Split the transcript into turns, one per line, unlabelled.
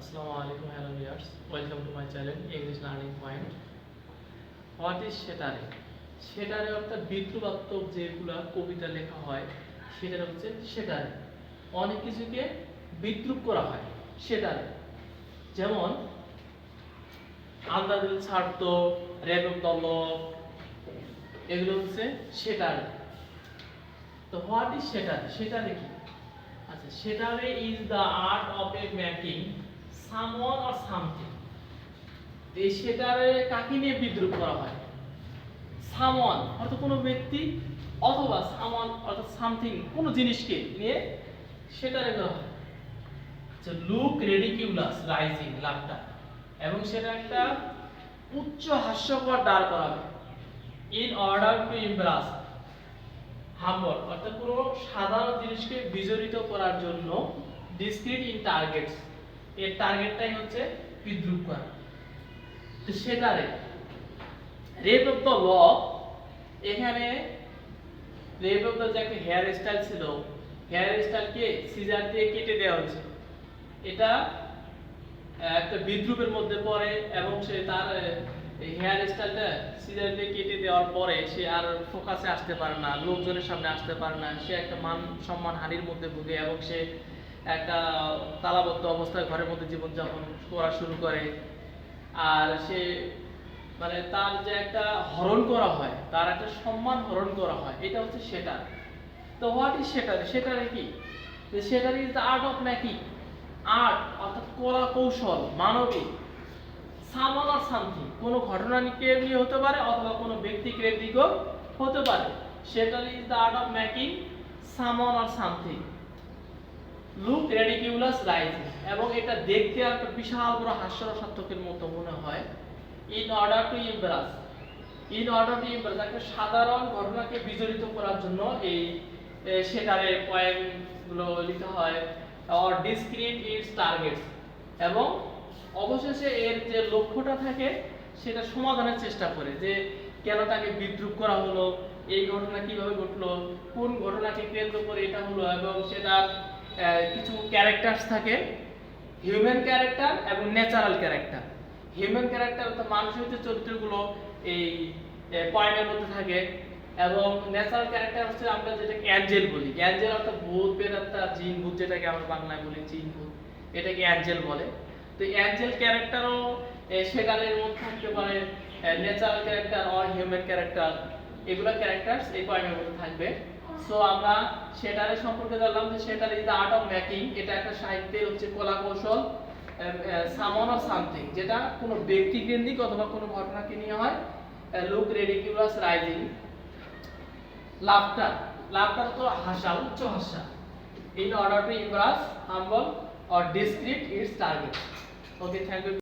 Assalamu alaikum, hello viewers. Welcome to my channel English Learning Point. What is সেটারে? সেটারে অর্থাৎ বিদ্রূপাত্মক যেগুলা কবিতা লেখা হয় সেটা হচ্ছে সেটারে। অনেক কিছুকে বিদ্রূপ করা হয় সেটারে। যেমন আন্দাজুল ছাড়ত, রেবক দল, এগুলো হচ্ছে সেটারে। তো হোয়াট ইজ সেটারে? সেটারে কি? আচ্ছা, satire is the art of a making someone or something. এই সেটারে কাকে নিয়ে বিদ্রূপ করা হয়? সামওয়ান অর্থাৎ কোনো ব্যক্তি, অথবা সামওয়ান অর্থাৎ সামথিং কোনো জিনিসকে নিয়ে সেটারে করা হয়। আচ্ছা, লুক রেডিকিউলাস রাইজিং, লাভটা, এবং সেটা একটা উচ্চ হাস্যকর দাঁড় করাবে। ইন অর্ডার টু ইমপ্রেস হাম্বল অর্থাৎ কোনো সাধারণ জিনিসকে বিজড়িত করার জন্য ডিসক্রিট ইন টার্গেটস, এর টার্গেটটাই হচ্ছে বিদ্রূপ করা। তো সেটারে রেপ অফ দ্য ল, এখানে রেপ অফ দ্য যে একটা হেয়ার স্টাইল ছিল, হেয়ার স্টাইলকে সিজার দিয়ে কেটে দেওয়া হয়েছে। এটা একটা বিদ্রূপের মধ্যে পড়ে এবং সে তার হেয়ার স্টাইলটা সিজার দিয়ে কেটে দেওয়ার পরে সে আর ফোকাসে আসতে পারে না, লোকজনের সামনে আসতে পারে না, সে একটা মান সম্মান হানির মধ্যে ভুগে এবং সে একটা তালাবদ্ধ অবস্থায় ঘরের মধ্যে জীবনযাপন করা শুরু করে। আর সে মানে তার যে একটা হরণ করা হয়, তার একটা সম্মান হরণ করা হয়, এটা হচ্ছে সেটা। তো হোয়াট ইজ সেটারে? সেটারে কি? Satire is the art of making, art অর্থাৎ কলা কৌশল, মানবিক, সামওয়ান অর সামথিং কোনো ঘটনাকে নিয়ে হতে পারে অথবা কোনো ব্যক্তি কেন্দ্রিকও হতে পারে। সেটার is the art of making someone or something look ridiculous rising, এবং এটা দেখতে একটা বিশাল বড় হাস্যরসাত্মকের মতো মনে হয়। In order to Impress, in order to Impress একটা সাধারণ ঘটনাকে বিজড়িত করার জন্য এই সেটারে পয়েন্টগুলো লিখা হয়। অর ডিসক্রিট ইটস টার্গেটস, এবং অবশেষে এর যে লক্ষ্যটা থাকে সেটা সমাধানের চেষ্টা করে, যে কেন তাকে বিদ্রূপ করা হলো, এই ঘটনা কিভাবে ঘটলো, কোন ঘটনাকে কেন্দ্র করে এটা হলো, এবং সেটা কিছু ক্যারেক্টারস থাকে, হিউম্যান ক্যারেক্টার এবং ন্যাচারাল ক্যারেক্টার। হিউম্যান ক্যারেক্টার অর্থাৎ মানুষের যে চরিত্রগুলো এই পয়েন্টের মধ্যে থাকে, এবং ন্যাচারাল ক্যারেক্টার হচ্ছে আমরা যেটাকে অ্যাঞ্জেল বলি। অ্যাঞ্জেল অর্থাৎ ভূত, প্রেতাত্মা, জিন ভূত, যেটাকে আমরা বাংলায় বলি জিন ভূত, এটাকে অ্যাঞ্জেল বলে। তো অ্যাঞ্জেল ক্যারেক্টারও সেটারের মধ্যে থাকতে পারে, natural character or human character, এগুলো ক্যারেক্টারস এই পয়েন্টের মধ্যে থাকবে। সো আমরা সেটারের সম্পর্কে জানলাম যে সেটার is the art of making, এটা একটা সাহিত্যের হচ্ছে কলা কৌশল, সামওয়ান অর সামথিং যেটা কোনো ব্যক্তি কেন্দ্রিক অথবা কোনো ঘটনাকে নিয়ে হয়। Look ridiculous rising, laughter, laughter তো হাসা, উচ্চ হাসা। In order to impress humble or discreet its target. Okay, thank you.